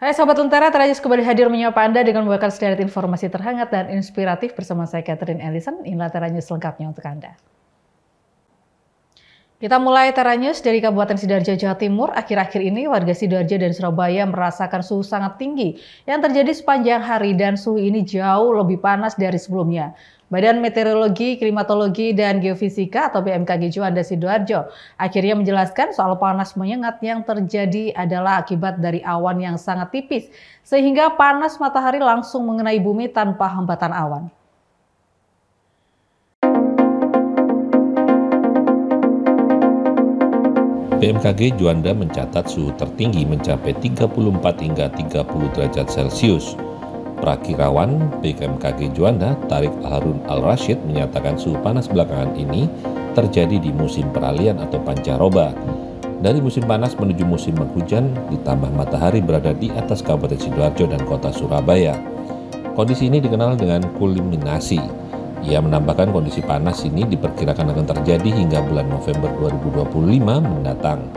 Hai Sobat Lentera, Terajus kembali hadir menyapa Anda dengan membawakan sederet informasi terhangat dan inspiratif bersama saya Catherine Ellison. Inilah Terajus selengkapnya untuk Anda. Kita mulai Terajus dari Kabupaten Sidoarjo, Jawa Timur. Akhir-akhir ini warga Sidoarjo dan Surabaya merasakan suhu sangat tinggi yang terjadi sepanjang hari dan suhu ini jauh lebih panas dari sebelumnya. Badan Meteorologi, Klimatologi, dan Geofisika atau BMKG Juanda Sidoarjo akhirnya menjelaskan soal panas menyengat yang terjadi adalah akibat dari awan yang sangat tipis, sehingga panas matahari langsung mengenai bumi tanpa hambatan awan. BMKG Juanda mencatat suhu tertinggi mencapai 34 hingga 30 derajat Celcius. Prakirawan BMKG Juanda, Tarik Harun Al-Rashid, menyatakan suhu panas belakangan ini terjadi di musim peralihan atau pancaroba. Dari musim panas menuju musim penghujan, ditambah matahari berada di atas Kabupaten Sidoarjo dan kota Surabaya. Kondisi ini dikenal dengan kulminasi. Ia menambahkan kondisi panas ini diperkirakan akan terjadi hingga bulan November 2025 mendatang.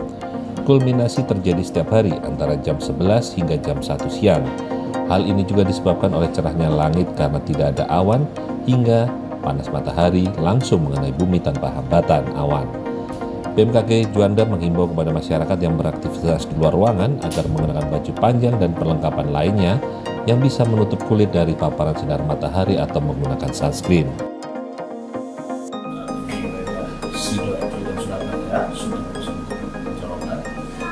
Kulminasi terjadi setiap hari antara jam 11 hingga jam 1 siang. Hal ini juga disebabkan oleh cerahnya langit karena tidak ada awan hingga panas matahari langsung mengenai bumi tanpa hambatan awan. BMKG Juanda menghimbau kepada masyarakat yang beraktivitas di luar ruangan agar mengenakan baju panjang dan perlengkapan lainnya yang bisa menutup kulit dari paparan sinar matahari atau menggunakan sunscreen. Sidoarjo dan Surabaya sudah musim pancaroba,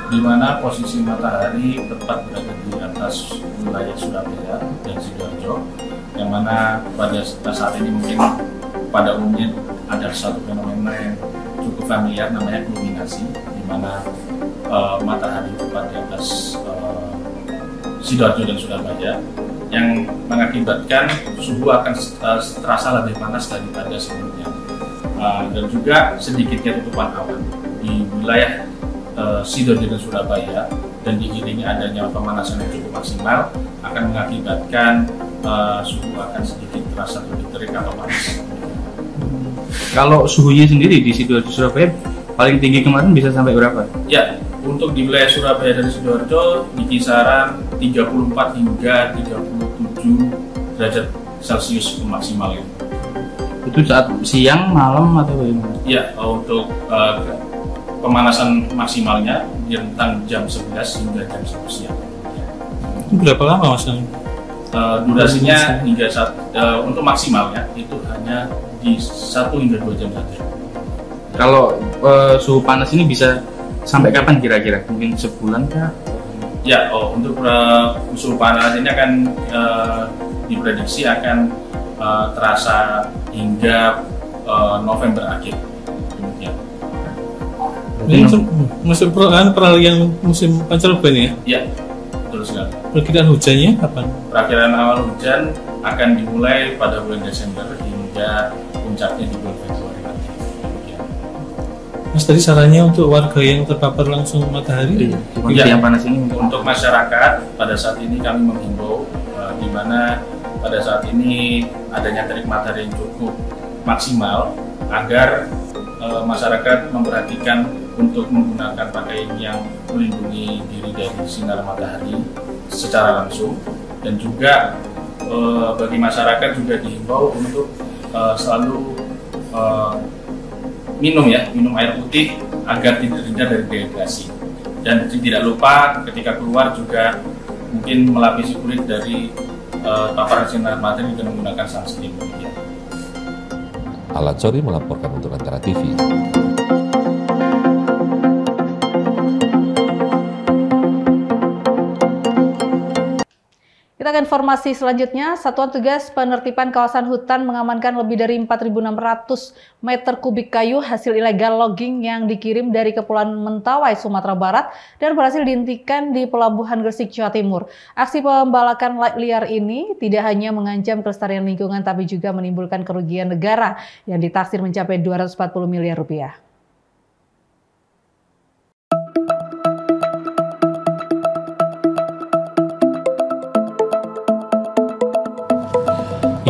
di mana posisi matahari tepat berada di atas wilayah Surabaya dan Sidoarjo, yang mana pada saat ini mungkin pada umumnya ada satu fenomena yang cukup familiar namanya kulminasi, di mana matahari tepat di atas Sidoarjo dan Surabaya yang mengakibatkan suhu akan terasa lebih panas daripada sebelumnya, dan juga sedikitnya tutupan awan di wilayah Sidoarjo dan Surabaya dan diiringi adanya pemanasan yang cukup maksimal akan mengakibatkan suhu akan sedikit terasa lebih terik atau panas. Kalau suhunya sendiri di Sidoarjo Surabaya paling tinggi kemarin bisa sampai berapa? Ya, untuk di wilayah Surabaya dan Sidoarjo di kisaran 34 hingga 37 derajat Celcius maksimalnya. Itu saat siang, malam atau bagaimana? Ya, untuk pemanasan maksimalnya di rentang jam 11 hingga jam 1 siang. Itu berapa lama Mas? Durasinya hingga untuk maksimalnya itu hanya di 1 hingga 2 jam saja. Kalau suhu panas ini bisa sampai kapan kira-kira? Mungkin sebulan kah? Ya, untuk suhu panas ini akan diprediksi akan terasa hingga November akhir. Demikian. Ini masuk peralihan musim pancaroba ini ya? Ya, betul sekali. Perkiraan hujannya kapan? Perakiraan awal hujan akan dimulai pada bulan Desember hingga puncaknya di bulan Februari nanti. Mas, tadi sarannya untuk warga yang terpapar langsung matahari? Ya, yang panas ini untuk masyarakat pada saat ini kami menghimbau di mana pada saat ini adanya terik matahari yang cukup maksimal agar masyarakat memperhatikan untuk menggunakan pakaian yang melindungi diri dari sinar matahari secara langsung, dan juga bagi masyarakat juga dihimbau untuk selalu minum air putih agar tidak terhindar dari dehidrasi, dan tidak lupa ketika keluar juga mungkin melapisi kulit dari paparan sinar matahari dengan menggunakan sunscreen. Alat Sori melaporkan untuk Antara TV. Kita ke informasi selanjutnya. Satuan Tugas Penertiban Kawasan Hutan mengamankan lebih dari 4.600 meter kubik kayu hasil ilegal logging yang dikirim dari Kepulauan Mentawai, Sumatera Barat dan berhasil dihentikan di Pelabuhan Gresik, Jawa Timur. Aksi pembalakan liar ini tidak hanya mengancam kelestarian lingkungan tapi juga menimbulkan kerugian negara yang ditaksir mencapai 240 miliar rupiah.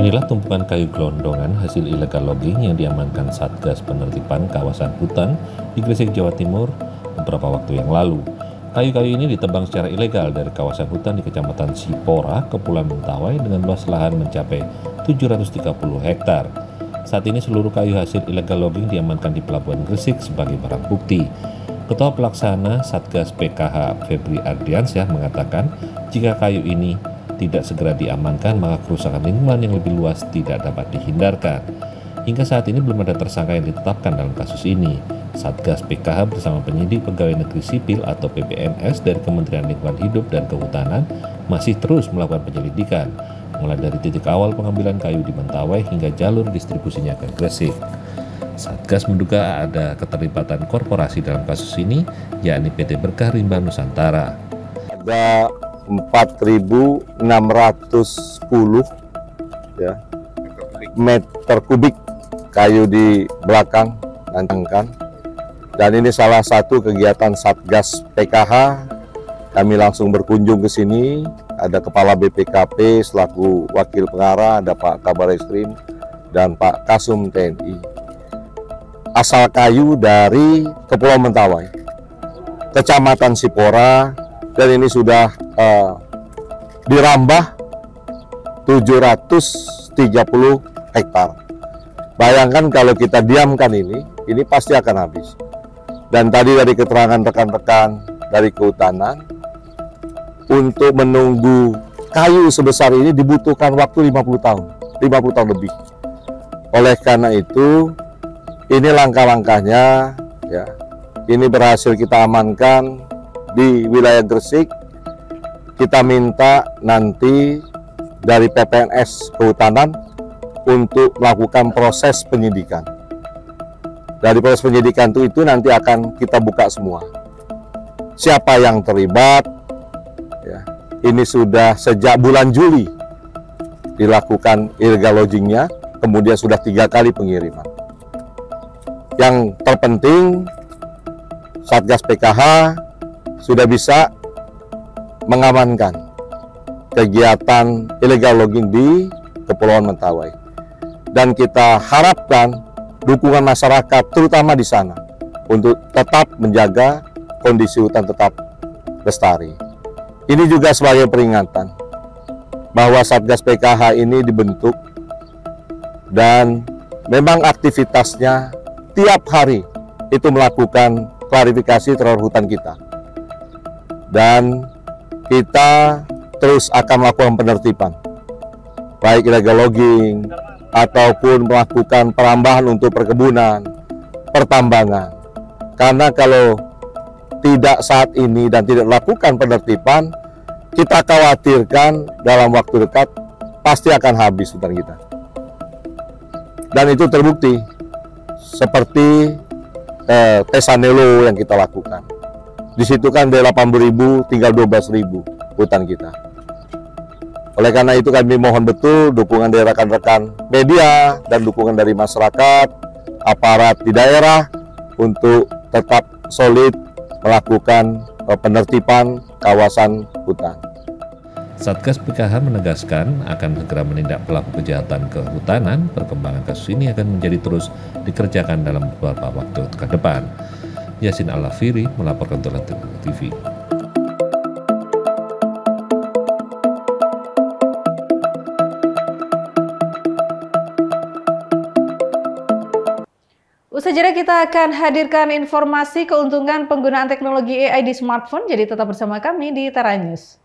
Inilah tumpukan kayu gelondongan hasil illegal logging yang diamankan Satgas Penertiban Kawasan Hutan di Gresik, Jawa Timur beberapa waktu yang lalu. Kayu-kayu ini ditebang secara ilegal dari kawasan hutan di Kecamatan Sipora, Kepulauan Mentawai dengan luas lahan mencapai 730 hektar. Saat ini seluruh kayu hasil illegal logging diamankan di Pelabuhan Gresik sebagai barang bukti. Ketua Pelaksana Satgas PKH Febri Ardiansyah mengatakan jika kayu ini tidak segera diamankan maka kerusakan lingkungan yang lebih luas tidak dapat dihindarkan. Hingga saat ini belum ada tersangka yang ditetapkan dalam kasus ini. Satgas PKH bersama penyidik Pegawai Negeri Sipil atau PPNS dari Kementerian Lingkungan Hidup dan Kehutanan masih terus melakukan penyelidikan, mulai dari titik awal pengambilan kayu di Mentawai hingga jalur distribusinya ke Gresik. Satgas menduga ada keterlibatan korporasi dalam kasus ini, yakni PT Berkah Rimba Nusantara. Ada 4.610 ya, meter kubik kayu di belakang nantangkan. Dan ini salah satu kegiatan Satgas PKH. Kami langsung berkunjung ke sini. Ada Kepala BPKP selaku Wakil Pengarah, ada Pak Kabar Eskrim dan Pak Kasum TNI. Asal kayu dari Kepulauan Mentawai, Kecamatan Sipora, dan ini sudah dirambah 730 hektar. Bayangkan kalau kita diamkan ini pasti akan habis. Dan tadi dari keterangan rekan-rekan dari kehutanan, untuk menunggu kayu sebesar ini dibutuhkan waktu 50 tahun lebih. Oleh karena itu, ini langkah-langkahnya, ya. Ini berhasil kita amankan di wilayah Gresik. Kita minta nanti dari PPNS Kehutanan untuk melakukan proses penyidikan. Dari proses penyidikan itu nanti akan kita buka semua. Siapa yang terlibat, ya. Ini sudah sejak bulan Juli dilakukan illegal loggingnya, kemudian sudah 3 kali pengiriman. Yang terpenting, Satgas PKH sudah bisa mengamankan kegiatan illegal logging di Kepulauan Mentawai. Dan kita harapkan dukungan masyarakat terutama di sana untuk tetap menjaga kondisi hutan tetap lestari. Ini juga sebagai peringatan bahwa Satgas PKH ini dibentuk dan memang aktivitasnya tiap hari itu melakukan klarifikasi terhadap hutan kita. Dan kita terus akan melakukan penertiban, baik illegal logging ataupun melakukan perambahan untuk perkebunan, pertambangan. Karena kalau tidak saat ini dan tidak lakukan penertiban, kita khawatirkan dalam waktu dekat pasti akan habis hutan kita. Dan itu terbukti seperti Tesanelo yang kita lakukan. Di situ kan dari 8.000 tinggal 12.000 hutan kita. Oleh karena itu kami mohon betul dukungan dari rekan-rekan media dan dukungan dari masyarakat, aparat di daerah untuk tetap solid melakukan penertiban kawasan hutan. Satgas PKH menegaskan akan segera menindak pelaku kejahatan kehutanan. Perkembangan kasus ini akan menjadi terus dikerjakan dalam beberapa waktu ke depan. Yasin Al-Lafiri melaporkan untuk TV. Usai jeda kita akan hadirkan informasi keuntungan penggunaan teknologi AI di smartphone, jadi tetap bersama kami di Tera News.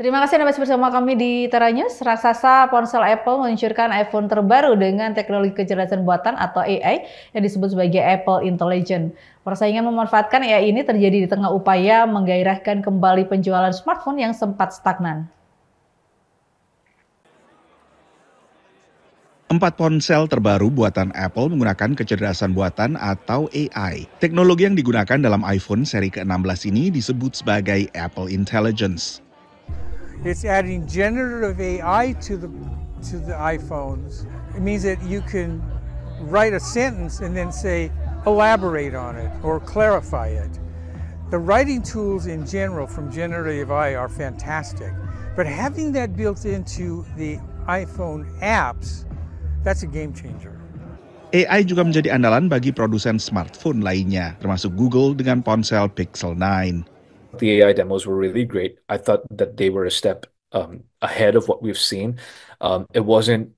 Terima kasih Anda masih bersama kami di Tera News. Raksasa ponsel Apple meluncurkan iPhone terbaru dengan teknologi kecerdasan buatan atau AI yang disebut sebagai Apple Intelligence. Persaingan memanfaatkan AI ini terjadi di tengah upaya menggairahkan kembali penjualan smartphone yang sempat stagnan. 4 ponsel terbaru buatan Apple menggunakan kecerdasan buatan atau AI. Teknologi yang digunakan dalam iPhone seri ke-16 ini disebut sebagai Apple Intelligence. It's adding generative AI to the iPhones. It means that you can write a sentence and then say, elaborate on it or clarify it. The writing tools in general from generative AI are fantastic, but having that built into the iPhone apps, that's a game changer. AI juga menjadi andalan bagi produsen smartphone lainnya, termasuk Google dengan ponsel Pixel 9. The AI demos were really great. I thought that they were a step ahead of what we've seen. It wasn't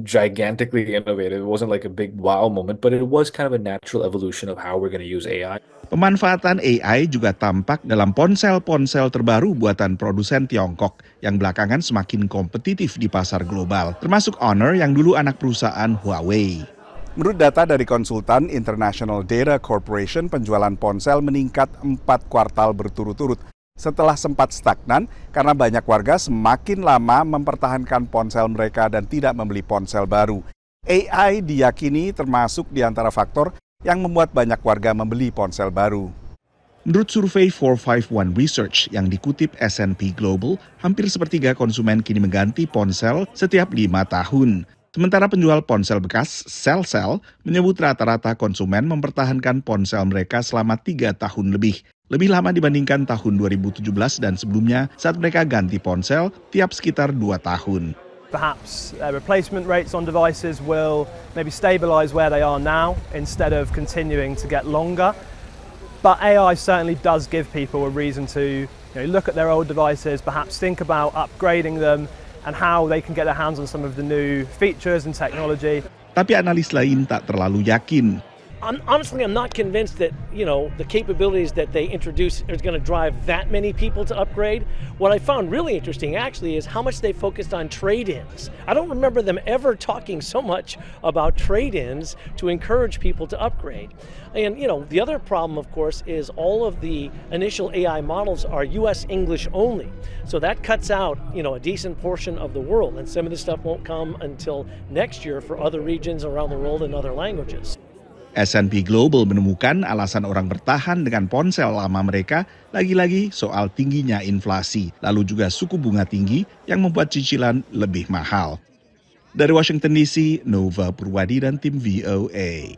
gigantically innovative. It wasn't like a big wow moment, but it was kind of a natural evolution of how we're going to use AI. Pemanfaatan AI juga tampak dalam ponsel-ponsel terbaru buatan produsen Tiongkok yang belakangan semakin kompetitif di pasar global, termasuk Honor yang dulu anak perusahaan Huawei. Menurut data dari konsultan International Data Corporation, penjualan ponsel meningkat 4 kuartal berturut-turut setelah sempat stagnan karena banyak warga semakin lama mempertahankan ponsel mereka dan tidak membeli ponsel baru. AI diyakini termasuk di antara faktor yang membuat banyak warga membeli ponsel baru. Menurut survei 451 Research yang dikutip S&P Global, hampir sepertiga konsumen kini mengganti ponsel setiap 5 tahun. Sementara penjual ponsel bekas, Cell menyebut rata-rata konsumen mempertahankan ponsel mereka selama 3 tahun lebih. Lebih lama dibandingkan tahun 2017 dan sebelumnya saat mereka ganti ponsel tiap sekitar 2 tahun. Perhaps replacement rates on devices will maybe stabilize where they are now instead of continuing to get longer. But AI certainly does give people a reason to look at their old devices, perhaps think about upgrading them, and how they can get their hands on some of the new features and technology. Tapi analis lain tak terlalu yakin. Honestly, I'm not convinced that, the capabilities that they introduce are going to drive that many people to upgrade. What I found really interesting, actually, is how much they focused on trade-ins. I don't remember them ever talking so much about trade-ins to encourage people to upgrade. And, the other problem, of course, is all of the initial AI models are US English only. So that cuts out, a decent portion of the world. And some of this stuff won't come until next year for other regions around the world in other languages. S&P Global menemukan alasan orang bertahan dengan ponsel lama mereka lagi-lagi soal tingginya inflasi, lalu juga suku bunga tinggi yang membuat cicilan lebih mahal. Dari Washington DC, Nova Purwadi dan tim VOA.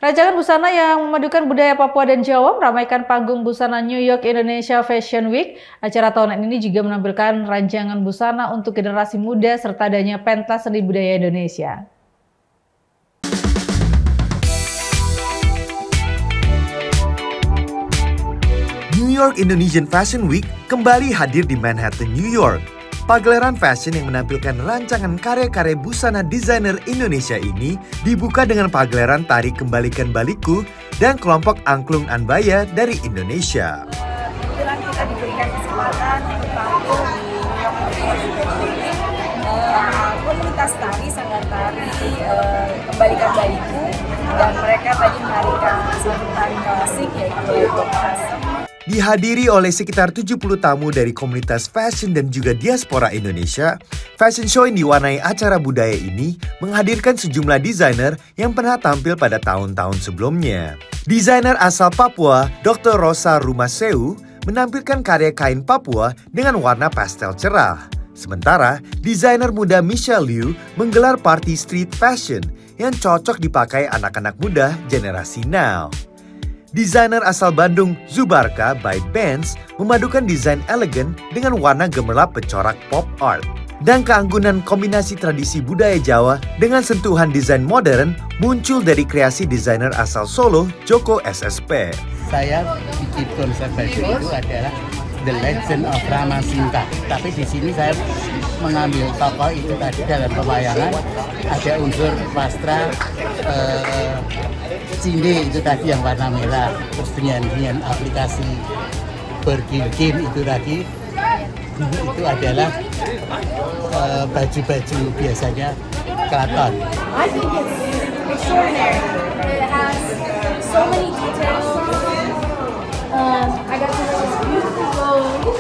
Rancangan busana yang memadukan budaya Papua dan Jawa meramaikan panggung busana New York Indonesia Fashion Week. Acara tahunan ini juga menampilkan rancangan busana untuk generasi muda serta adanya pentas seni budaya Indonesia. New York Indonesian Fashion Week kembali hadir di Manhattan, New York. Pagelaran fashion yang menampilkan rancangan karya-karya busana desainer Indonesia ini dibuka dengan pagelaran Tari Kembalikan Balikku dan kelompok Angklung Anbaya dari Indonesia. Kebetulan kita diberikan kesempatan untuk tampil di New York Indonesian Fashion Week. Komunitas tari, sanggar tari Kembalikan Balikku, dan mereka tadi menarikan satu tari klasik yaitu Asem. Dihadiri oleh sekitar 70 tamu dari komunitas fashion dan juga diaspora Indonesia, fashion show yang diwarnai acara budaya ini menghadirkan sejumlah desainer yang pernah tampil pada tahun-tahun sebelumnya. Desainer asal Papua, Dr. Rosa Rumaseu, menampilkan karya kain Papua dengan warna pastel cerah. Sementara, desainer muda Michelle Liu menggelar party street fashion yang cocok dipakai anak-anak muda generasi now. Desainer asal Bandung, Zubarka by Benz, memadukan desain elegan dengan warna gemerlap pencorak pop art. Dan keanggunan kombinasi tradisi budaya Jawa dengan sentuhan desain modern muncul dari kreasi desainer asal Solo, Joko SSP. Saya bikin konsep baju itu adalah The Legend of Rama Sinta. Tapi di sini saya mengambil tokoh itu tadi dalam pewayangan, ada unsur wastra cinde itu tadi yang warna merah, terus dengan aplikasi bergilgin itu tadi, itu adalah baju-baju biasanya keraton. I think it's extraordinary. It has so many details. I got to know this beautiful gold,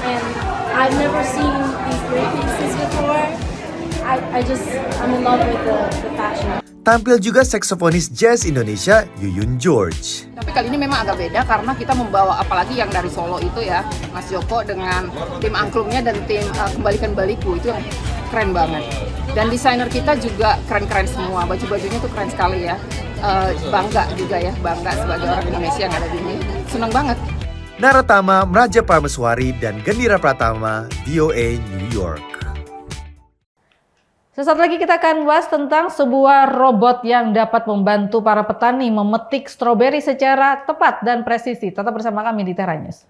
and I've never seen these great pieces before. I'm in love with the fashion. Tampil juga saksofonis jazz Indonesia Yuyun George. Tapi kali ini memang agak beda karena kita membawa, apalagi yang dari Solo itu ya, Mas Joko dengan tim angklungnya dan tim Kembalikan Baliku, itu yang keren banget. Dan desainer kita juga keren-keren semua, baju-bajunya tuh keren sekali ya. Bangga juga ya, bangga sebagai orang Indonesia yang ada di sini. Senang banget. Naratama, Meraja Parmeswari, dan Gendira Pratama, VOA New York. Sesaat lagi kita akan bahas tentang sebuah robot yang dapat membantu para petani memetik stroberi secara tepat dan presisi. Tetap bersama kami di Tera News.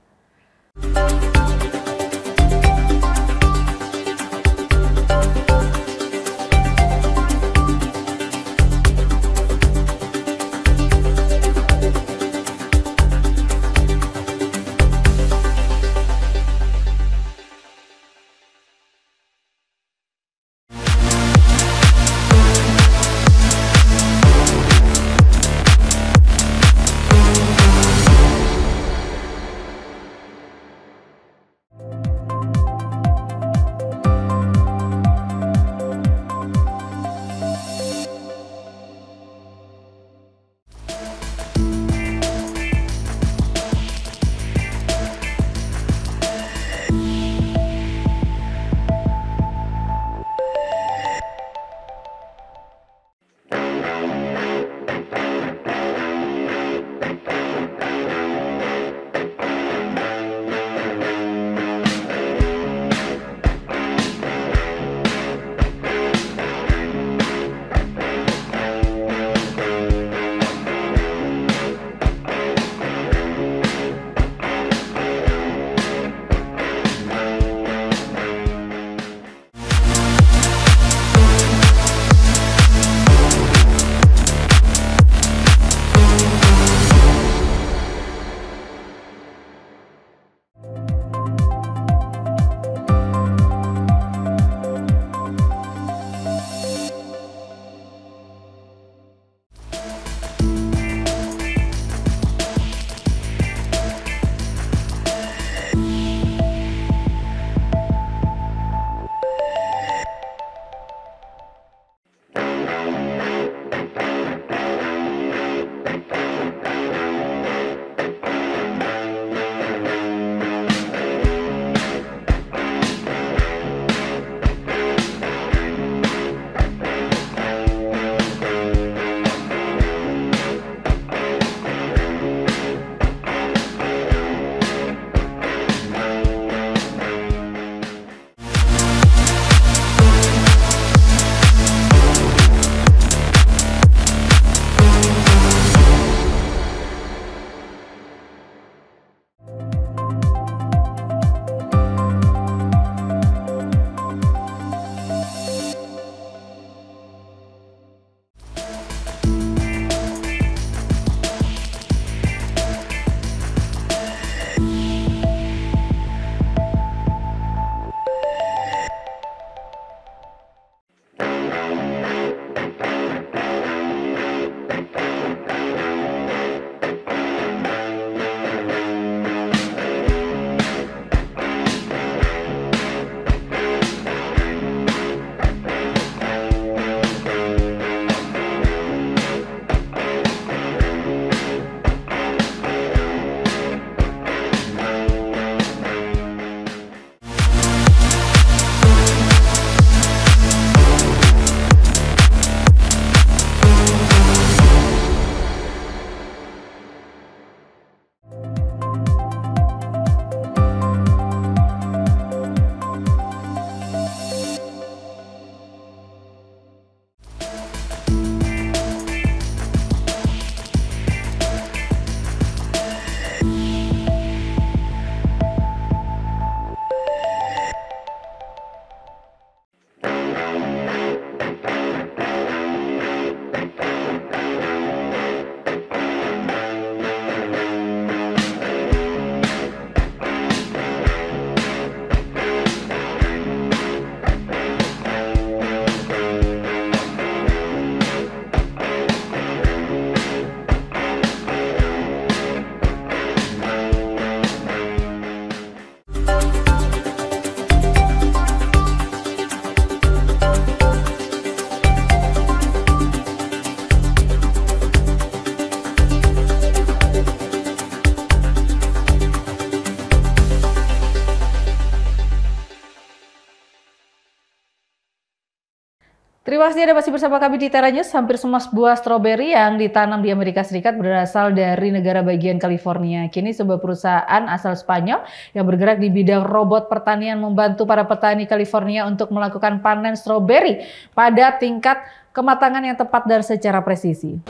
Terima kasih Anda masih bersama kami di Tera News. Hampir semua buah stroberi yang ditanam di Amerika Serikat berasal dari negara bagian California. Kini sebuah perusahaan asal Spanyol yang bergerak di bidang robot pertanian membantu para petani California untuk melakukan panen stroberi pada tingkat kematangan yang tepat dan secara presisi.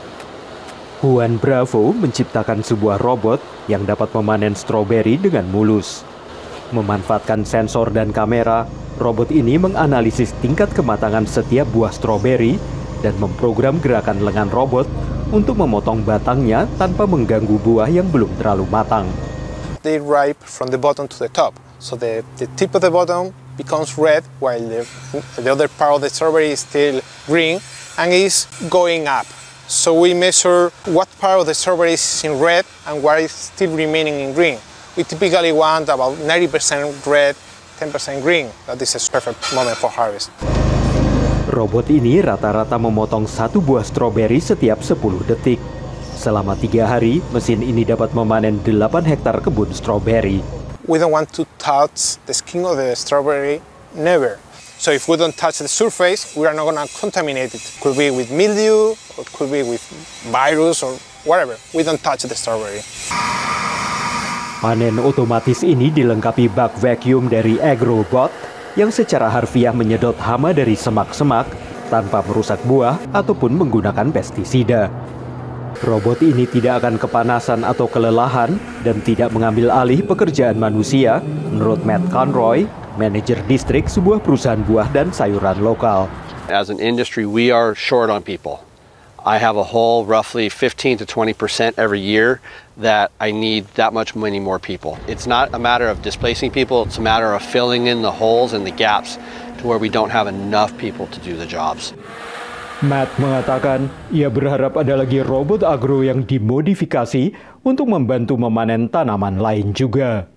Juan Bravo menciptakan sebuah robot yang dapat memanen stroberi dengan mulus. Memanfaatkan sensor dan kamera, robot ini menganalisis tingkat kematangan setiap buah stroberi dan memprogram gerakan lengan robot untuk memotong batangnya tanpa mengganggu buah yang belum terlalu matang. They ripe from the bottom to the top. So the tip of the bottom becomes red while the other part of the strawberry is still green and is going up. So we measure what part of the strawberry is in red and what is still remaining in green. We typically want about 90% red, 10% green. That is a perfect moment for harvest. Robot ini rata-rata memotong satu buah stroberi setiap 10 detik. Selama 3 hari, mesin ini dapat memanen 8 hektar kebun stroberi. We don't want to touch the skin of the strawberry, never. So if we don't touch the surface, we are not going to contaminate it. Could be with mildew, or could be with virus or whatever. We don't touch the strawberry. Panen otomatis ini dilengkapi bak vacuum dari Agrobot yang secara harfiah menyedot hama dari semak-semak tanpa merusak buah ataupun menggunakan pestisida. Robot ini tidak akan kepanasan atau kelelahan dan tidak mengambil alih pekerjaan manusia, menurut Matt Conroy, manajer distrik sebuah perusahaan buah dan sayuran lokal. As an industry, we are short on people. I have a hole roughly 15 to 20% every year that I need that many more people. It's not a matter of displacing people, it's a matter of filling in the holes and the gaps to where we don't have enough people to do the jobs. Matt mengatakan ia berharap ada lagi robot agro yang dimodifikasi untuk membantu memanen tanaman lain juga.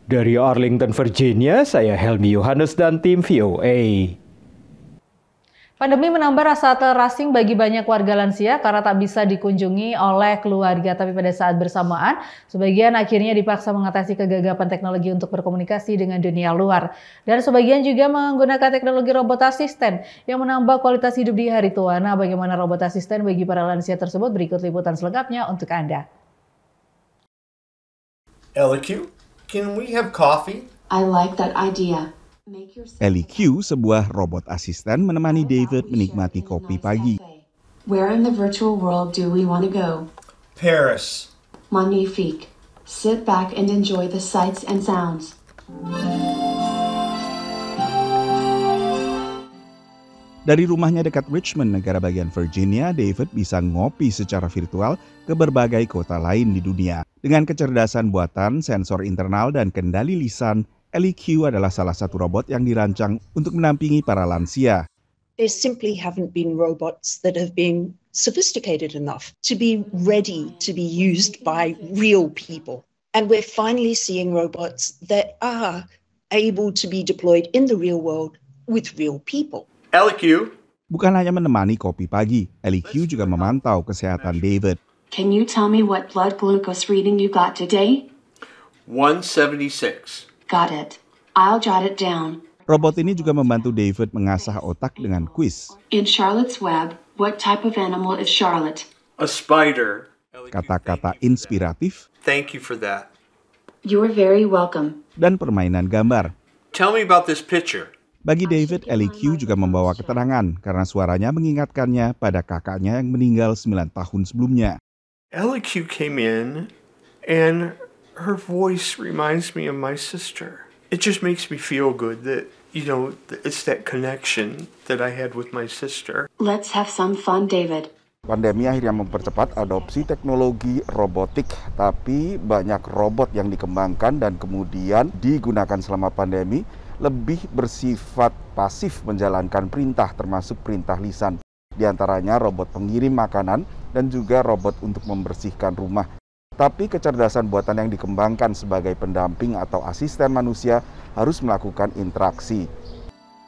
Dari Arlington, Virginia, saya Helmi Yohanes dan tim VOA. Pandemi menambah rasa terasing bagi banyak warga lansia karena tak bisa dikunjungi oleh keluarga. Tapi pada saat bersamaan, sebagian akhirnya dipaksa mengatasi kegagapan teknologi untuk berkomunikasi dengan dunia luar. Dan sebagian juga menggunakan teknologi robot asisten yang menambah kualitas hidup di hari tua. Nah, bagaimana robot asisten bagi para lansia tersebut? Berikut liputan selengkapnya untuk Anda. LQ, can we have coffee? I like that idea. LQ, sebuah robot asisten, menemani David menikmati kopi pagi. Where in the virtual world do we want to go? Paris. Magnifique. Sit back and enjoy the sights and sounds. Dari rumahnya dekat Richmond, negara bagian Virginia, David bisa ngopi secara virtual ke berbagai kota lain di dunia. Dengan kecerdasan buatan, sensor internal, dan kendali lisan, LQ adalah salah satu robot yang dirancang untuk menampingi para lansia. There simply haven't been robots that have been sophisticated enough to be ready to be used by real people. And we're finally seeing robots that are able to be deployed in the real world with real people. LQ. Bukan hanya menemani kopi pagi, LQ juga memantau kesehatan David. Can you tell me what blood glucose reading you got today? 176. Got it. I'll jot it down. Robot ini juga membantu David mengasah otak dengan kuis. In Charlotte's Web, what type of animal is Charlotte? A spider. Kata-kata inspiratif. Thank you for that. You're very welcome. Dan permainan gambar. Tell me about this picture. Bagi David, LQ juga membawa ketenangan karena suaranya mengingatkannya pada kakaknya yang meninggal 9 tahun sebelumnya. LQ came in and her voice reminds me of my sister. It just makes me feel good that, you know, it's that connection that I had with my sister. Let's have some fun, David. Pandemi akhirnya mempercepat adopsi teknologi robotik, tapi banyak robot yang dikembangkan dan kemudian digunakan selama pandemi lebih bersifat pasif menjalankan perintah, termasuk perintah lisan. Di antaranya robot pengirim makanan dan juga robot untuk membersihkan rumah. Tapi kecerdasan buatan yang dikembangkan sebagai pendamping atau asisten manusia harus melakukan interaksi.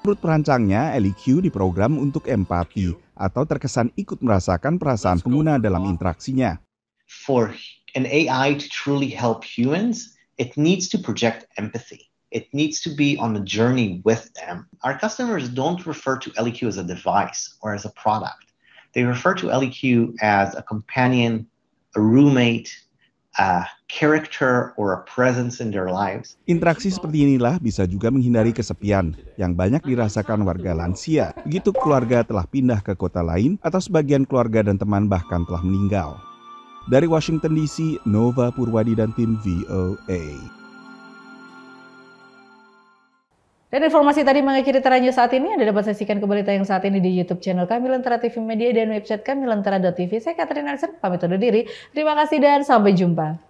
Menurut perancangnya, LQ diprogram untuk empati atau terkesan ikut merasakan perasaan pengguna dalam interaksinya. For an AI to truly help humans, it needs to project empathy. It needs to be on a journey with them. Our customers don't refer to LEQ as a device or as a product. They refer to LEQ as a companion, a roommate, a character, or a presence in their lives. Interaksi seperti inilah bisa juga menghindari kesepian yang banyak dirasakan warga lansia. Begitu keluarga telah pindah ke kota lain atau sebagian keluarga dan teman bahkan telah meninggal. Dari Washington DC, Nova Purwadi dan tim VOA. Dan informasi tadi mengakhiri Tera News saat ini. Anda dapat saksikan kembali tayang saat ini di YouTube channel kami Lentera TV Media dan website kami lentera.tv. Saya Katrina Arsen, pamit undur diri. Terima kasih dan sampai jumpa.